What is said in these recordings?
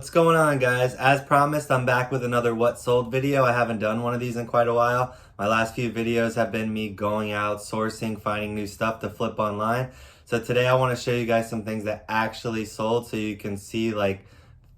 What's going on, guys? As promised, I'm back with another What Sold video. I haven't done one of these in quite a while. My last few videos have been me going out, sourcing, finding new stuff to flip online. So today I want to show you guys some things that actually sold so you can see like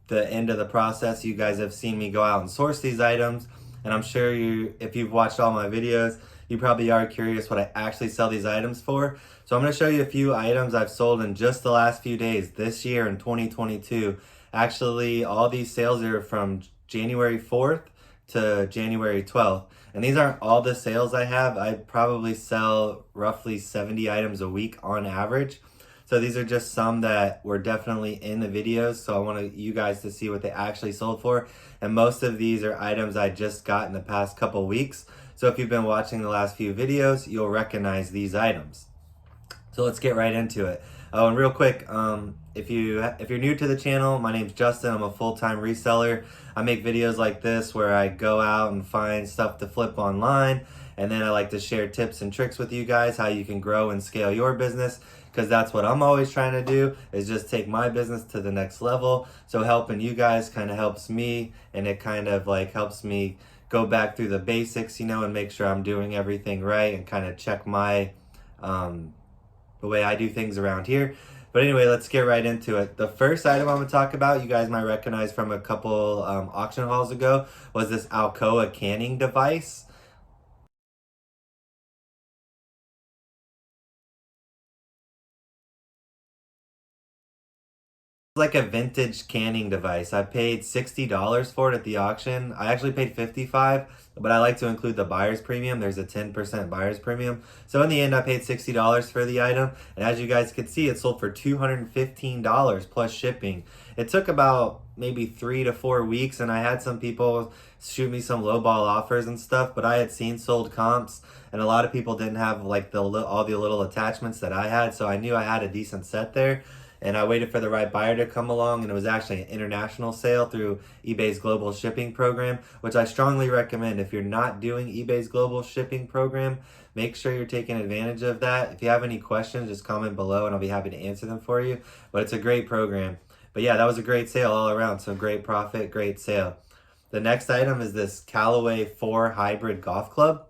the end of the process. You guys have seen me go out and source these items, and I'm sure if you've watched all my videos, you probably are curious what I actually sell these items for. So I'm going to show you a few items I've sold in just the last few days this year in 2022. Actually, all these sales are from January 4th to January 12th. And these aren't all the sales I have. I probably sell roughly 70 items a week on average. So these are just some that were definitely in the videos. So I want you guys to see what they actually sold for. And most of these are items I just got in the past couple weeks. So if you've been watching the last few videos, you'll recognize these items. So let's get right into it. Oh, and real quick, if you're new to the channel, my name's Justin. I'm a full-time reseller. I make videos like this where I go out and find stuff to flip online, and then I like to share tips and tricks with you guys how you can grow and scale your business, because that's what I'm always trying to do, is just take my business to the next level. So helping you guys kind of helps me, and it kind of like helps me go back through the basics, and make sure I'm doing everything right and kind of check my the way I do things around here. But anyway, let's get right into it. The first item I'm going to talk about, you guys might recognize from a couple auction hauls ago, was this Alcoa canning device. Like a vintage canning device. I paid $60 for it at the auction. I actually paid $55, but I like to include the buyer's premium. There's a 10% buyer's premium. So in the end, I paid $60 for the item. And as you guys could see, it sold for $215 plus shipping. It took about maybe 3 to 4 weeks, and I had some people shoot me some lowball offers and stuff, but I had seen sold comps, and a lot of people didn't have like all the little attachments that I had, so I knew I had a decent set there. And I waited for the right buyer to come along, and it was actually an international sale through eBay's global shipping program, which I strongly recommend. If you're not doing eBay's global shipping program, make sure you're taking advantage of that. If you have any questions, just comment below and I'll be happy to answer them for you. But it's a great program. But yeah, that was a great sale all around. So great profit, great sale. The next item is this Callaway 4 Hybrid Golf Club.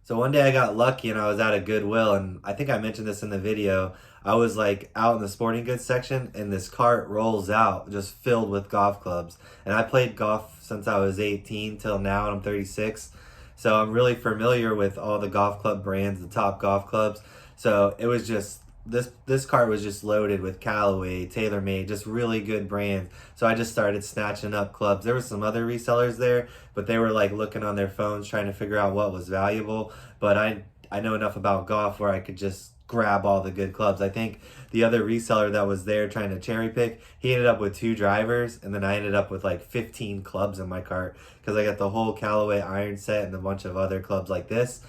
So one day I got lucky and I was at a Goodwill, and I think I mentioned this in the video. I was like out in the sporting goods section, and this cart rolls out just filled with golf clubs. And I played golf since I was 18 till now, and I'm 36. So I'm really familiar with all the golf club brands, the top golf clubs. So it was just this cart was just loaded with Callaway, TaylorMade, just really good brands. So I just started snatching up clubs. There were some other resellers there, but they were like looking on their phones trying to figure out what was valuable. But I know enough about golf where I could just grab all the good clubs. I think the other reseller that was there trying to cherry pick, he ended up with 2 drivers, and then I ended up with like 15 clubs in my cart because I got the whole Callaway iron set and a bunch of other clubs like this.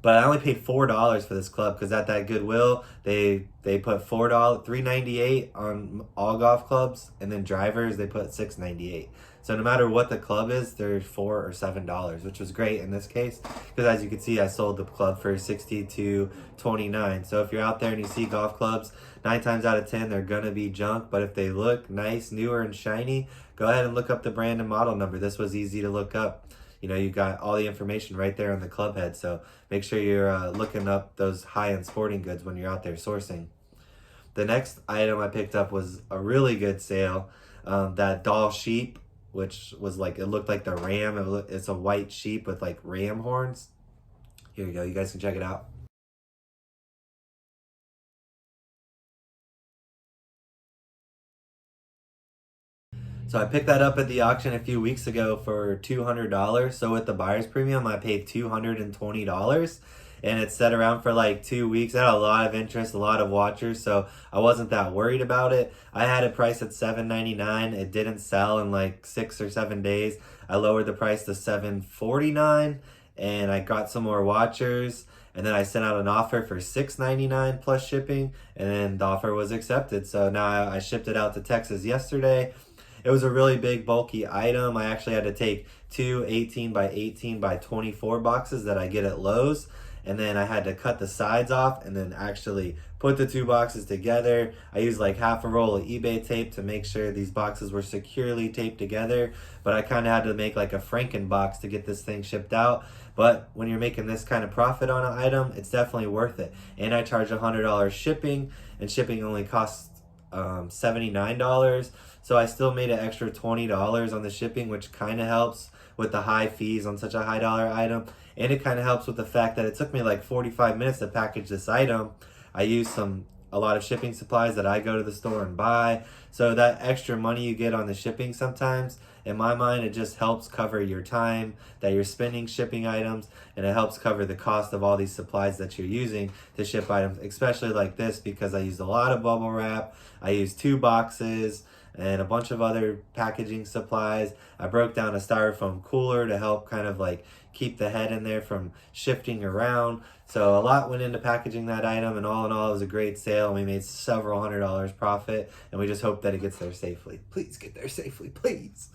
But I only paid $4 for this club because at that Goodwill, they put $3.98 on all golf clubs, and then drivers they put $6.98. So no matter what the club is, they're $4 or $7, which was great in this case because as you can see, I sold the club for $60 to $29. So if you're out there and you see golf clubs, 9 times out of 10 they're gonna be junk. But if they look nice, newer, and shiny, go ahead and look up the brand and model number. This was easy to look up. You got all the information right there on the club head. So make sure you're looking up those high-end sporting goods when you're out there sourcing. The next item I picked up was a really good sale. That doll sheep, which was like, it looked like the ram. It's a white sheep with like ram horns. Here you go. You guys can check it out. So I picked that up at the auction a few weeks ago for $200. So with the buyer's premium, I paid $220. And it sat around for like 2 weeks. I had a lot of interest, a lot of watchers, so I wasn't that worried about it. I had it priced at $7.99. It didn't sell in like 6 or 7 days. I lowered the price to $7.49, and I got some more watchers. And then I sent out an offer for $6.99 plus shipping, and then the offer was accepted. So now I shipped it out to Texas yesterday. It was a really big, bulky item. I actually had to take two 18 by 18 by 24 boxes that I get at Lowe's. and then I had to cut the sides off and then actually put the two boxes together. I used like half a roll of eBay tape to make sure these boxes were securely taped together, but I kind of had to make like a Franken box to get this thing shipped out. But when you're making this kind of profit on an item, it's definitely worth it. And I charge $100 shipping, and shipping only costs $79. So I still made an extra $20 on the shipping, which kind of helps with the high fees on such a high dollar item. And it kind of helps with the fact that it took me like 45 minutes to package this item. I used a lot of shipping supplies that I go to the store and buy. So that extra money you get on the shipping sometimes, in my mind, it just helps cover your time that you're spending shipping items, and it helps cover the cost of all these supplies that you're using to ship items, especially like this, because I used a lot of bubble wrap. I used 2 boxes and a bunch of other packaging supplies. I broke down a styrofoam cooler to help kind of like keep the head in there from shifting around. So a lot went into packaging that item, and all in all, it was a great sale. We made several $100 profit, and we just hope that it gets there safely. Please get there safely, please.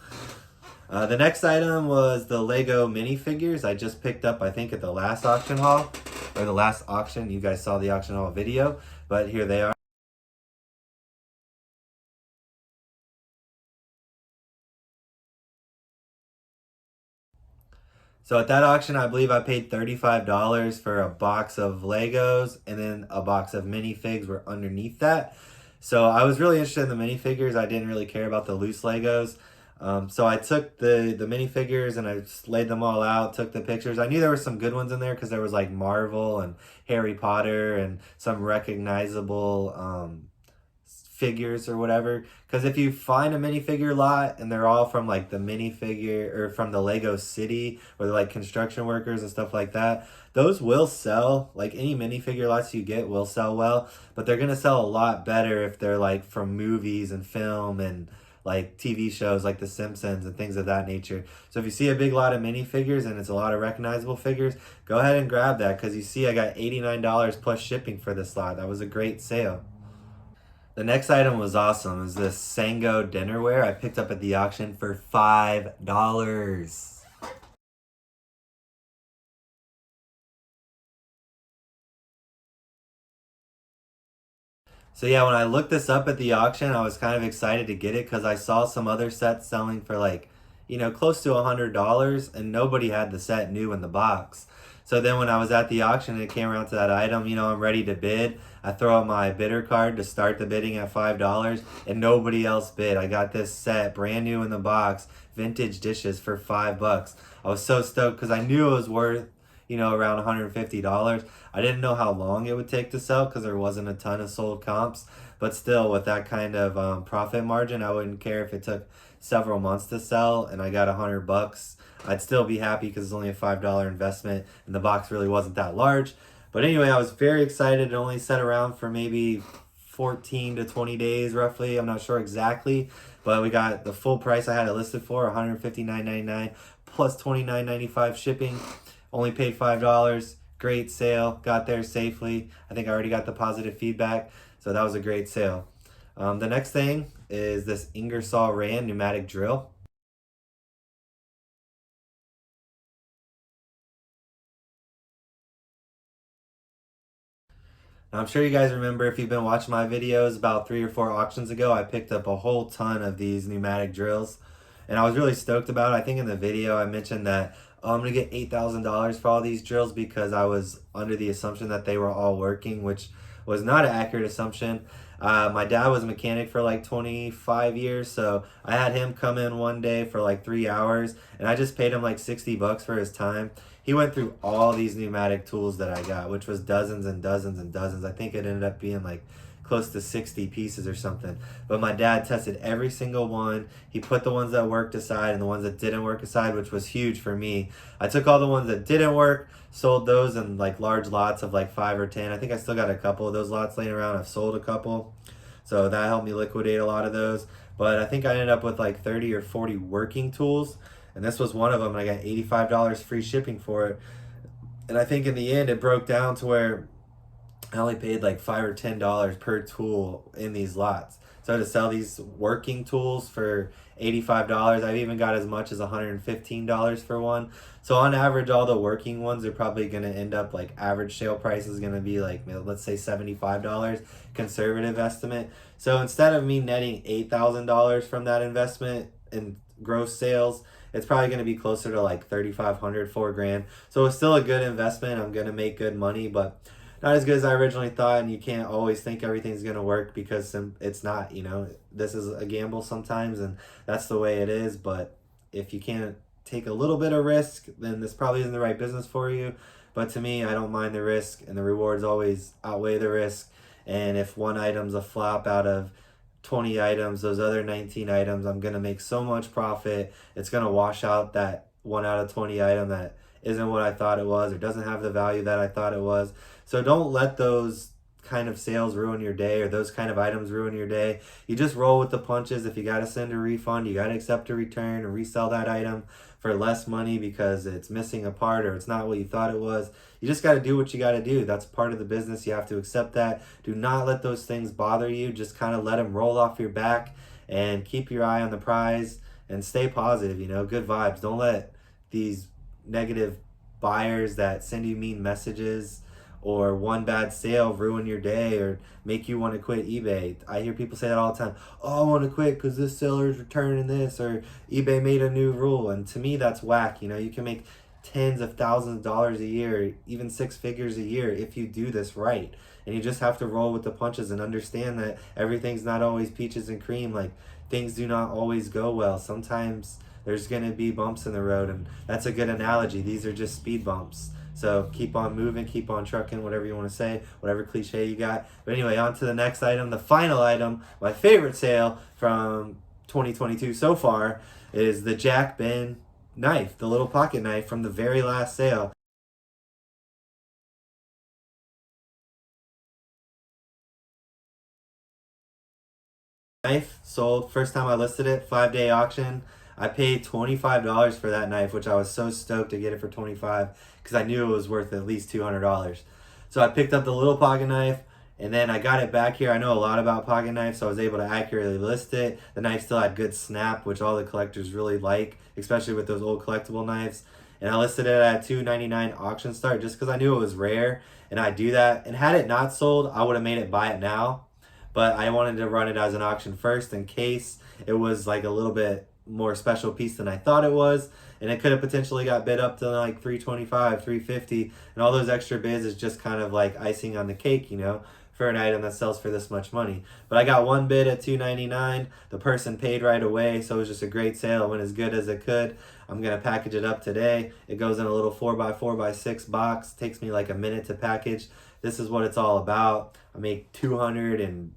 The next item was the Lego minifigures. I just picked up, I think, at the last auction haul, or the last auction. You guys saw the auction haul video, but here they are. So at that auction, I believe I paid $35 for a box of Legos, and then a box of minifigs were underneath that. So I was really interested in the minifigures. I didn't really care about the loose Legos. So I took the minifigures and I just laid them all out, took the pictures. I knew there were some good ones in there because there was like Marvel and Harry Potter and some recognizable figures or whatever. Because if you find a minifigure lot and they're all from like the minifigure or from the Lego city, or they're like construction workers and stuff like that, those will sell. Like any minifigure lots you get will sell well, but they're gonna sell a lot better if they're like from movies and film and like TV shows like The Simpsons and things of that nature. So if you see a big lot of minifigures and it's a lot of recognizable figures, go ahead and grab that, because you see I got $89 plus shipping for this lot. That was a great sale. The next item was awesome. It was this Sango dinnerware I picked up at the auction for $5. So yeah, when I looked this up at the auction, I was kind of excited to get it because I saw some other sets selling for like, close to $100, and nobody had the set new in the box. So then when I was at the auction and it came around to that item, I'm ready to bid. I throw out my bidder card to start the bidding at $5, and nobody else bid. I got this set brand new in the box, vintage dishes for $5. I was so stoked because I knew it was worth around $150. I didn't know how long it would take to sell because there wasn't a ton of sold comps. But still, with that kind of profit margin, I wouldn't care if it took several months to sell and I got $100. I'd still be happy because it's only a $5 investment and the box really wasn't that large. But anyway, I was very excited. It only sat around for maybe 14 to 20 days roughly. I'm not sure exactly, but we got the full price I had it listed for, $159.99 plus $29.95 shipping. Only paid $5. Great sale. Got there safely. I think I already got the positive feedback. So that was a great sale. The next thing is this Ingersoll Rand pneumatic drill. Now, I'm sure you guys remember, if you've been watching my videos, about 3 or 4 auctions ago, I picked up a whole ton of these pneumatic drills. And I was really stoked about it. I think in the video I mentioned that, oh, I'm going to get $8,000 for all these drills because I was under the assumption that they were all working, which was not an accurate assumption. My dad was a mechanic for like 25 years, so I had him come in one day for like 3 hours, and I just paid him like $60 for his time. He went through all these pneumatic tools that I got, which was dozens and dozens and dozens. I think it ended up being like close to 60 pieces or something. But my dad tested every single one. He put the ones that worked aside and the ones that didn't work aside, which was huge for me. I took all the ones that didn't work, sold those in like large lots of like 5 or 10. I think I still got a couple of those lots laying around. I've sold a couple. So that helped me liquidate a lot of those. But I think I ended up with like 30 or 40 working tools. And this was one of them. And I got $85 free shipping for it. And I think in the end it broke down to where I only paid like $5 or $10 per tool in these lots. So to sell these working tools for $85, I've even got as much as $115 for one. So on average, all the working ones are probably going to end up like average sale price is going to be like, let's say $75, conservative estimate. So instead of me netting $8,000 from that investment in gross sales, it's probably going to be closer to like 3,500, $4,000. So it's still a good investment. I'm going to make good money, but not as good as I originally thought. And you can't always think everything's going to work because it's not, this is a gamble sometimes, and that's the way it is. But if you can't take a little bit of risk, then this probably isn't the right business for you. But to me, I don't mind the risk, and the rewards always outweigh the risk. And if one item's a flop out of 20 items, those other 19 items, I'm going to make so much profit. It's going to wash out that 1 out of 20 item that isn't what I thought it was or doesn't have the value that I thought it was. So don't let those kind of sales ruin your day, or those kind of items ruin your day. You just roll with the punches. If you got to send a refund, you got to accept a return or resell that item for less money because it's missing a part or it's not what you thought it was. You just got to do what you got to do. That's part of the business. You have to accept that. Do not let those things bother you. Just kind of let them roll off your back and keep your eye on the prize and stay positive, good vibes. Don't let these negative buyers that send you mean messages or one bad sale ruin your day or make you want to quit eBay. I hear people say that all the time. Oh, I want to quit because this seller's returning this, or eBay made a new rule. And to me, that's whack. You can make tens of thousands of dollars a year, even 6 figures a year if you do this right. And you just have to roll with the punches and understand that everything's not always peaches and cream. Like, things do not always go well. Sometimes there's going to be bumps in the road, and that's a good analogy. These are just speed bumps. So keep on moving, keep on trucking, whatever you want to say, whatever cliche you got. But anyway, on to the next item. The final item, my favorite sale from 2022 so far, is the Jack Ben knife, the little pocket knife from the very last sale. Knife sold, first time I listed it, 5-day auction. I paid $25 for that knife, which I was so stoked to get it for $25 because I knew it was worth at least $200. So I picked up the little pocket knife, and then I got it back here. I know a lot about pocket knives, so I was able to accurately list it. The knife still had good snap, which all the collectors really like, especially with those old collectible knives. And I listed it at $2.99 auction start just because I knew it was rare, and I'd do that. And had it not sold, I would have made it buy it now. But I wanted to run it as an auction first in case it was like a little bit more special piece than I thought it was, and it could have potentially got bid up to like $325, $350, and all those extra bids is just kind of like icing on the cake, for an item that sells for this much money. But I got one bid at $2.99. The person paid right away, so it was just a great sale. It went as good as it could. I'm gonna package it up today. It goes in a little 4x4x6 box. Takes me like a minute to package. This is what it's all about. I make 200 and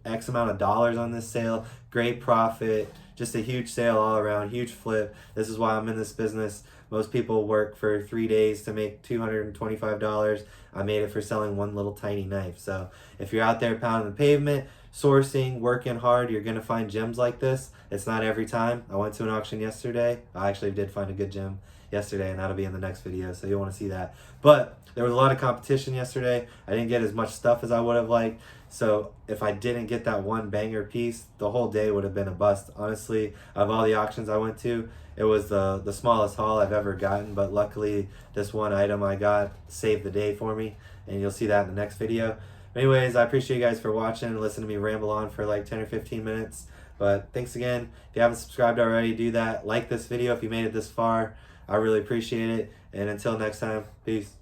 X amount of dollars on this sale. Great profit. Just a huge sale all around. Huge flip. This is why I'm in this business. Most people work for 3 days to make $225. I made it for selling one little tiny knife. So if you're out there pounding the pavement, sourcing, working hard, you're going to find gems like this. It's not every time. I went to an auction yesterday. I actually did find a good gem yesterday, and that'll be in the next video, so you'll want to see that. But there was a lot of competition yesterday. I didn't get as much stuff as I would have liked. So if I didn't get that one banger piece, the whole day would have been a bust. Honestly, of all the auctions I went to, it was the smallest haul I've ever gotten, but luckily this one item I got saved the day for me, and you'll see that in the next video. Anyways, I appreciate you guys for watching and listening to me ramble on for like 10 or 15 minutes. But thanks again. If you haven't subscribed already, do that. Like this video if you made it this far. I really appreciate it. And until next time, peace.